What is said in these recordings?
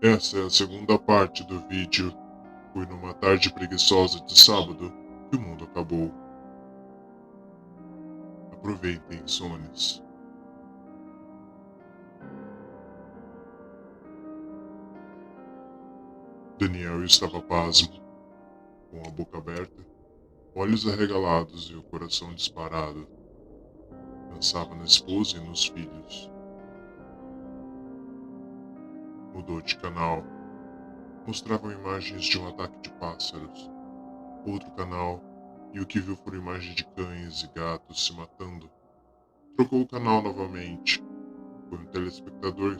Essa é a segunda parte do vídeo. Foi numa tarde preguiçosa de sábado que o mundo acabou. Aproveitem, sones. Daniel estava pasmo, com a boca aberta, olhos arregalados e o coração disparado. Pensava na esposa e nos filhos. Mudou de canal. Mostravam imagens de um ataque de pássaros. Outro canal, e o que viu foram imagens de cães e gatos se matando. Trocou o canal novamente. Foi um telespectador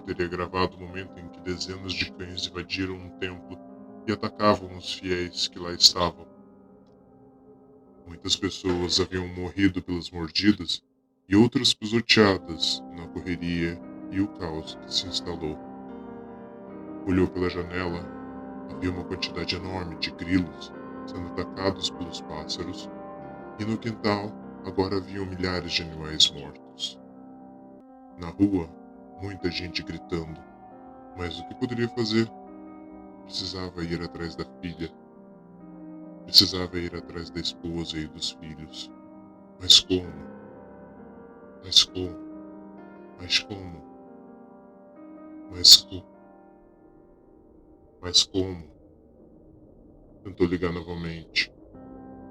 teria gravado o momento em que dezenas de cães invadiram um templo e atacavam os fiéis que lá estavam. Muitas pessoas haviam morrido pelas mordidas e outras pisoteadas na correria e o caos que se instalou. Olhou pela janela, havia uma quantidade enorme de grilos sendo atacados pelos pássaros e no quintal agora haviam milhares de animais mortos. Na rua, muita gente gritando, mas o que poderia fazer? Precisava ir atrás da filha. Precisava ir atrás da esposa e dos filhos. Mas como? Mas como? Mas como? Mas como? Mas como? Tentou ligar novamente.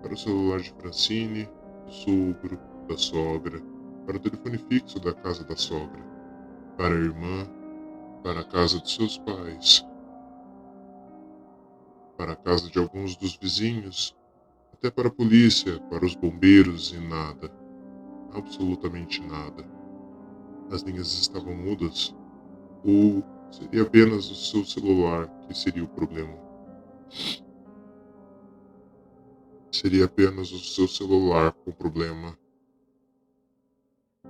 Para o celular de Francine, do sogro, da sogra, para o telefone fixo da casa da sogra, para a irmã, para a casa de seus pais, para a casa de alguns dos vizinhos, até para a polícia, para os bombeiros e nada. Absolutamente nada. As linhas estavam mudas, ou seria apenas o seu celular que seria o problema? Seria apenas o seu celular com problema.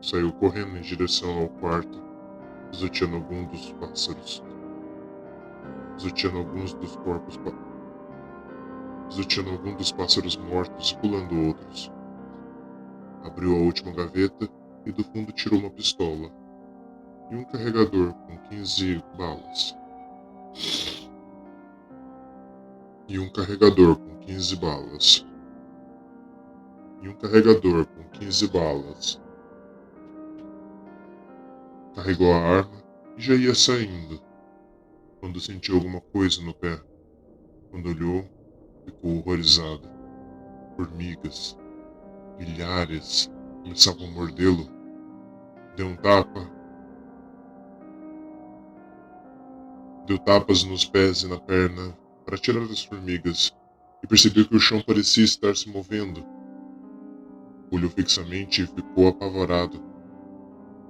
Saiu correndo em direção ao quarto, pisoteando algum dos pássaros. Pisoteando alguns dos corpos pisoteando algum dos pássaros mortos e pulando outros. Abriu a última gaveta e do fundo tirou uma pistola e um carregador com 15 balas. E um carregador com 15 balas. Carregou a arma e já ia saindo, quando sentiu alguma coisa no pé. Quando olhou, ficou horrorizado. Formigas, milhares, começavam a mordê-lo. Deu tapas nos pés e na perna para tirar as formigas e percebeu que o chão parecia estar se movendo. Olhou fixamente e ficou apavorado.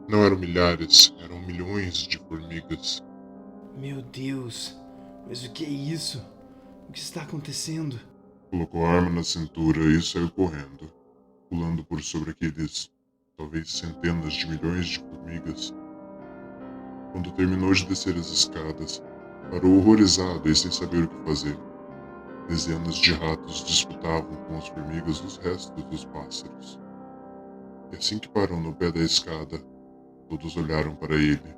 Não eram milhares, eram milhões de formigas. Meu Deus, mas o que é isso? O que está acontecendo? Colocou a arma na cintura e saiu correndo, pulando por sobre aqueles, talvez centenas de milhões de formigas. Quando terminou de descer as escadas, parou horrorizado e sem saber o que fazer. Dezenas de ratos disputavam com as formigas os restos dos pássaros. E assim que parou no pé da escada, todos olharam para ele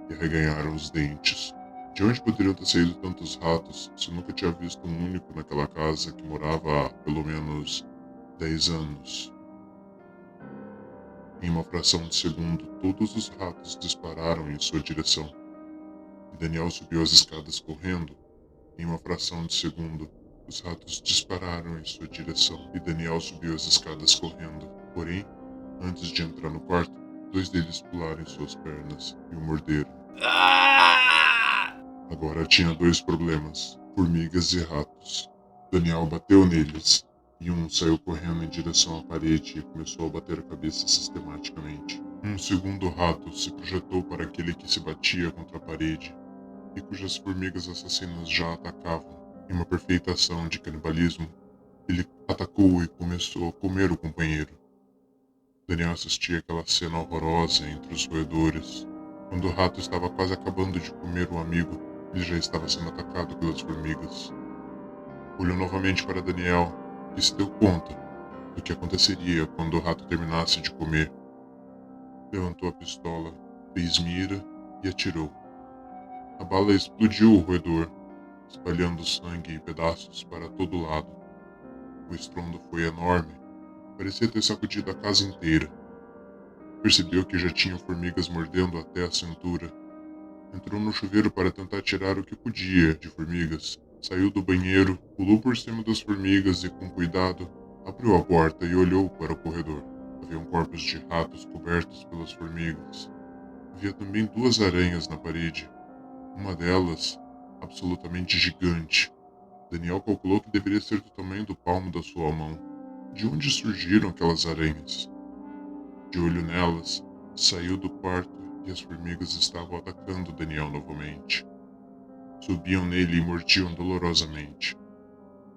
e arreganharam os dentes. De onde poderiam ter saído tantos ratos se nunca tinha visto um único naquela casa que morava há pelo menos 10 anos? Em uma fração de segundo, todos os ratos dispararam em sua direção. E Daniel subiu as escadas correndo. Em uma fração de segundo, os ratos dispararam em sua direção e Daniel subiu as escadas correndo. Porém, antes de entrar no quarto, 2 deles pularam em suas pernas e o morderam. Agora tinha 2 problemas: formigas e ratos. Daniel bateu neles e um saiu correndo em direção à parede e começou a bater a cabeça sistematicamente. Um segundo rato se projetou para aquele que se batia contra a parede e cujas formigas assassinas já atacavam. Em uma perfeita ação de canibalismo, ele atacou e começou a comer o companheiro. Daniel assistia aquela cena horrorosa entre os roedores. Quando o rato estava quase acabando de comer o amigo, ele já estava sendo atacado pelas formigas. Olhou novamente para Daniel e se deu conta do que aconteceria quando o rato terminasse de comer. Levantou a pistola fez mira e atirou. A bala explodiu o roedor, espalhando sangue e pedaços para todo lado. O estrondo foi enorme, parecia ter sacudido a casa inteira. Percebeu que já tinha formigas mordendo até a cintura. Entrou no chuveiro para tentar tirar o que podia de formigas. Saiu do banheiro, pulou por cima das formigas e, com cuidado, abriu a porta e olhou para o corredor. Haviam corpos de ratos cobertos pelas formigas. Havia também 2 aranhas na parede. Uma delas, absolutamente gigante. Daniel calculou que deveria ser do tamanho do palmo da sua mão. De onde surgiram aquelas aranhas? De olho nelas, saiu do quarto e as formigas estavam atacando Daniel novamente. Subiam nele e mordiam dolorosamente.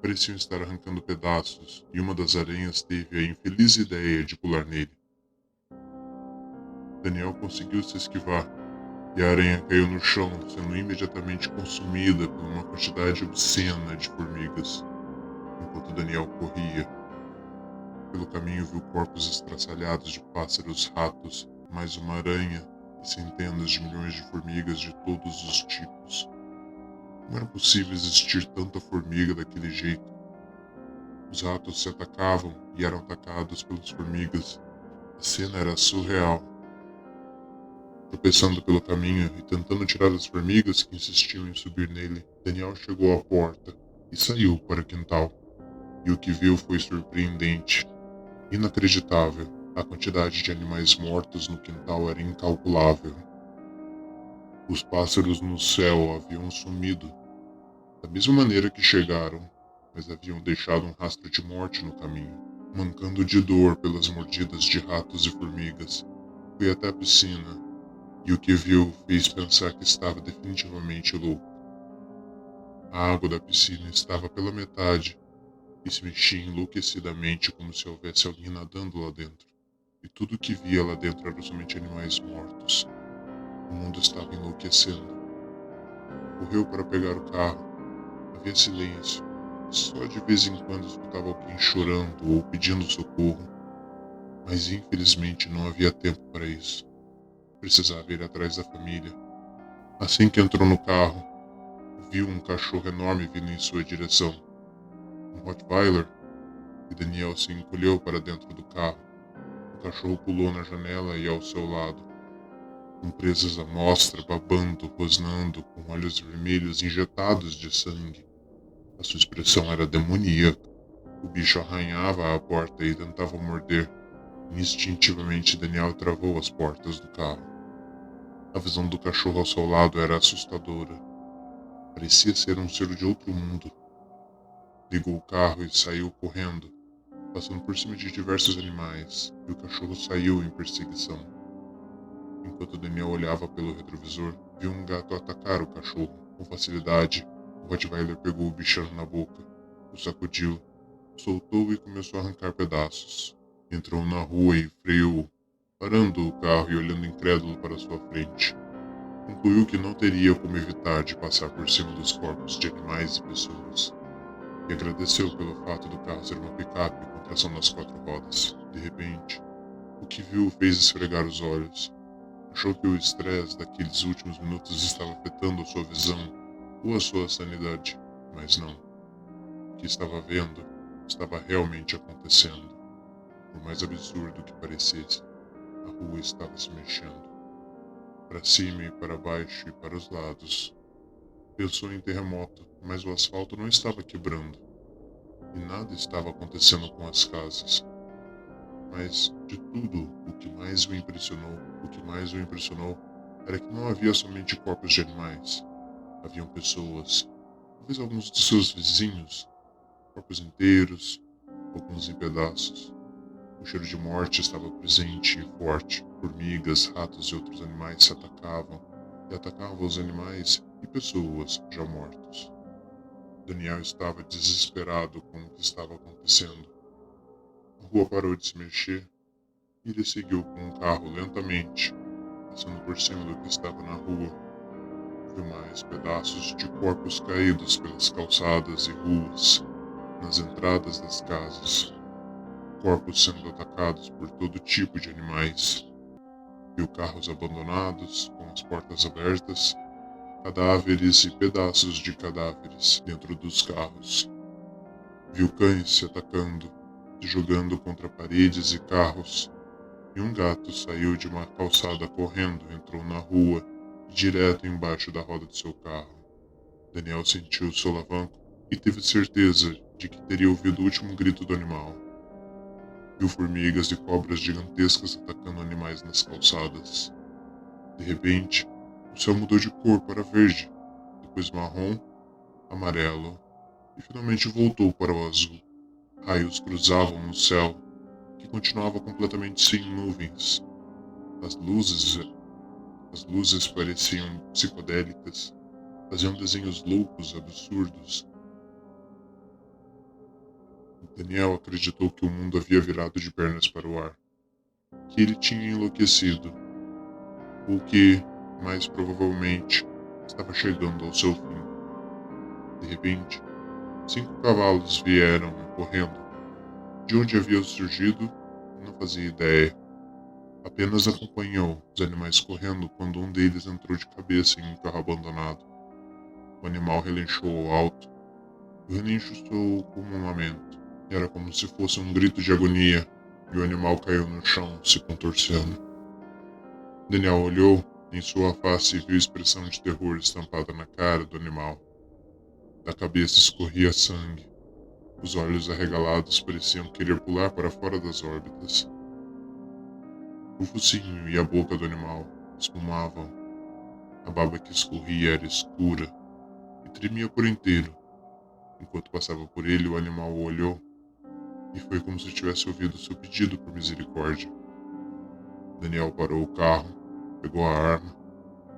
Pareciam estar arrancando pedaços, e uma das aranhas teve a infeliz ideia de pular nele. Daniel conseguiu se esquivar, e a aranha caiu no chão, sendo imediatamente consumida por uma quantidade obscena de formigas. Enquanto Daniel corria, pelo caminho viu corpos estraçalhados de pássaros, ratos, mais uma aranha e centenas de milhões de formigas de todos os tipos. Como era possível existir tanta formiga daquele jeito? Os ratos se atacavam e eram atacados pelas formigas. A cena era surreal. Tropeçando pelo caminho e tentando tirar as formigas que insistiam em subir nele, Daniel chegou à porta e saiu para o quintal. E o que viu foi surpreendente. Inacreditável. A quantidade de animais mortos no quintal era incalculável. Os pássaros no céu haviam sumido, da mesma maneira que chegaram, mas haviam deixado um rastro de morte no caminho. Mancando de dor pelas mordidas de ratos e formigas, foi até a piscina, e o que viu fez pensar que estava definitivamente louco. A água da piscina estava pela metade, e se mexia enlouquecidamente como se houvesse alguém nadando lá dentro. E tudo o que via lá dentro eram somente animais mortos. O mundo estava enlouquecendo. Correu para pegar o carro. Havia silêncio. Só de vez em quando escutava alguém chorando ou pedindo socorro. Mas infelizmente não havia tempo para isso. Precisava ir atrás da família. Assim que entrou no carro, viu um cachorro enorme vindo em sua direção. Um Rottweiler, e Daniel se encolheu para dentro do carro. O cachorro pulou na janela e ao seu lado, com presas à mostra, babando, rosnando, com olhos vermelhos injetados de sangue. A sua expressão era demoníaca. O bicho arranhava a porta e tentava morder. Instintivamente, Daniel travou as portas do carro. A visão do cachorro ao seu lado era assustadora. Parecia ser um ser de outro mundo. Ligou o carro e saiu correndo, passando por cima de diversos animais, e o cachorro saiu em perseguição. Enquanto Daniel olhava pelo retrovisor, viu um gato atacar o cachorro. Com facilidade, o Rottweiler pegou o bichano na boca, o sacudiu, soltou e começou a arrancar pedaços. Entrou na rua e freou, parando o carro e olhando incrédulo para sua frente. Concluiu que não teria como evitar de passar por cima dos corpos de animais e pessoas. E agradeceu pelo fato do carro ser uma picape com tração nas 4 rodas. De repente, o que viu o fez esfregar os olhos. Achou que o estresse daqueles últimos minutos estava afetando a sua visão ou a sua sanidade, mas não. O que estava vendo estava realmente acontecendo. Por mais absurdo que parecesse, a rua estava se mexendo. Para cima e para baixo e para os lados. Pensou em terremoto, mas o asfalto não estava quebrando. E nada estava acontecendo com as casas. Mas, de tudo, o que mais o impressionou era que não havia somente corpos de animais. Haviam pessoas, talvez alguns de seus vizinhos, corpos inteiros, alguns em pedaços. O cheiro de morte estava presente e forte. Formigas, ratos e outros animais se atacavam, e atacavam os animais e pessoas já mortos. Daniel estava desesperado com o que estava acontecendo. A rua parou de se mexer e ele seguiu com o carro lentamente, passando por cima do que estava na rua. Viu mais pedaços de corpos caídos pelas calçadas e ruas, nas entradas das casas. Corpos sendo atacados por todo tipo de animais. Viu carros abandonados, com as portas abertas, cadáveres e pedaços de cadáveres dentro dos carros. Viu cães se atacando, se jogando contra paredes e carros, e um gato saiu de uma calçada correndo, entrou na rua e direto embaixo da roda de seu carro. Daniel sentiu o solavanco e teve certeza de que teria ouvido o último grito do animal. Viu formigas e cobras gigantescas atacando animais nas calçadas. De repente, o céu mudou de cor para verde, depois marrom, amarelo e finalmente voltou para o azul. Raios cruzavam no céu, que continuava completamente sem nuvens. As luzes pareciam psicodélicas, faziam desenhos loucos, absurdos. Daniel acreditou que o mundo havia virado de pernas para o ar, que ele tinha enlouquecido, ou que, mais provavelmente, estava chegando ao seu fim. De repente, 5 cavalos vieram correndo. De onde haviam surgido, não fazia ideia. Apenas acompanhou os animais correndo quando um deles entrou de cabeça em um carro abandonado. O animal relinchou alto. O relincho soou como um lamento. Era como se fosse um grito de agonia, e o animal caiu no chão, se contorcendo. Daniel olhou em sua face e viu a expressão de terror estampada na cara do animal. Da cabeça escorria sangue. Os olhos arregalados pareciam querer pular para fora das órbitas. O focinho e a boca do animal espumavam. A baba que escorria era escura e tremia por inteiro. Enquanto passava por ele, o animal o olhou e foi como se tivesse ouvido seu pedido por misericórdia. Daniel parou o carro, pegou a arma,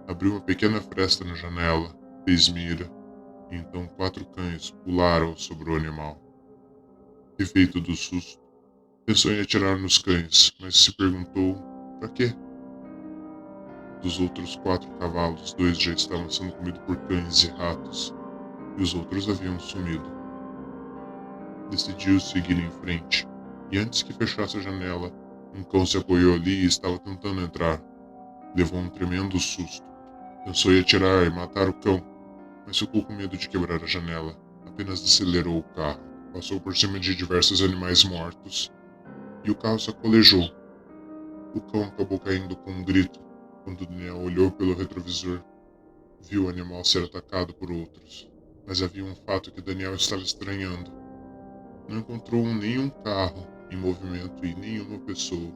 abriu uma pequena fresta na janela, fez mira, e então 4 cães pularam sobre o animal. Refeito do susto, pensou em atirar nos cães, mas se perguntou para quê? Dos outros 4 cavalos, 2 já estavam sendo comidos por cães e ratos, e os outros haviam sumido. Decidiu seguir em frente, e antes que fechasse a janela, um cão se apoiou ali e estava tentando entrar. Levou um tremendo susto. Pensou em atirar e matar o cão, mas ficou com medo de quebrar a janela. Apenas acelerou o carro, passou por cima de diversos animais mortos, e o carro sacolejou. O cão acabou caindo com um grito. Quando Daniel olhou pelo retrovisor, viu o animal ser atacado por outros. Mas havia um fato que Daniel estava estranhando. Não encontrou nenhum carro em movimento e nenhuma pessoa.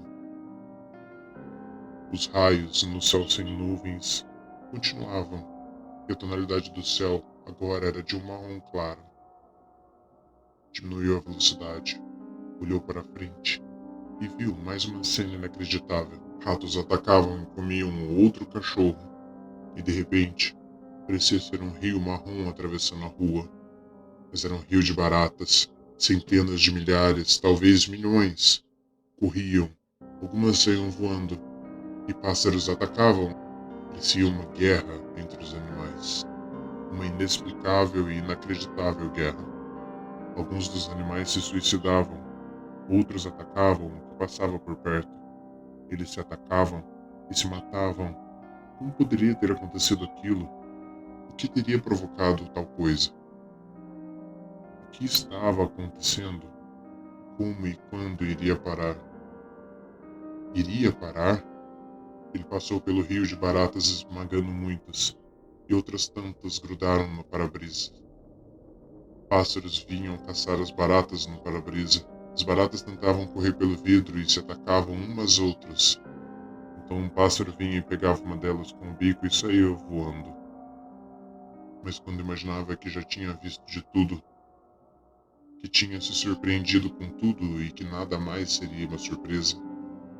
Os raios no céu sem nuvens continuavam, e a tonalidade do céu agora era de um marrom claro. Diminuiu a velocidade, olhou para frente e viu mais uma cena inacreditável. Ratos atacavam e comiam um outro cachorro, e de repente, parecia ser um rio marrom atravessando a rua. Mas era um rio de baratas. Centenas de milhares, talvez milhões, corriam. Algumas saíam voando, e pássaros atacavam. Parecia uma guerra entre os animais. Uma inexplicável e inacreditável guerra. Alguns dos animais se suicidavam, outros atacavam o que passava por perto. Eles se atacavam e se matavam. Como poderia ter acontecido aquilo? O que teria provocado tal coisa? O que estava acontecendo? Como e quando iria parar? Iria parar? Ele passou pelo rio de baratas esmagando muitas, e outras tantas grudaram no para-brisa. Pássaros vinham caçar as baratas no para-brisa. As baratas tentavam correr pelo vidro e se atacavam umas às outras. Então um pássaro vinha e pegava uma delas com o bico e saía voando. Mas quando imaginava que já tinha visto de tudo, que tinha se surpreendido com tudo e que nada mais seria uma surpresa,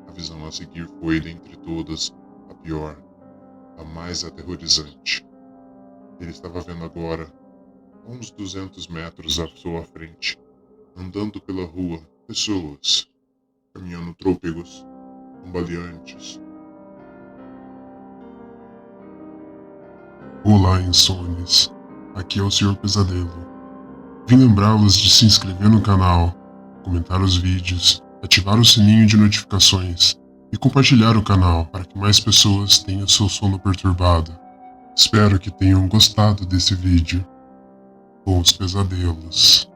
a visão a seguir foi, dentre todas, a pior, a mais aterrorizante. Ele estava vendo agora, a uns 200 metros à sua frente, andando pela rua, pessoas, caminhando trôpegos, cambaleantes. Olá, insônias. Aqui é o Sr. Pesadelo. Vim lembrá-los de se inscrever no canal, comentar os vídeos, ativar o sininho de notificações e compartilhar o canal para que mais pessoas tenham seu sono perturbado. Espero que tenham gostado desse vídeo. Bons pesadelos.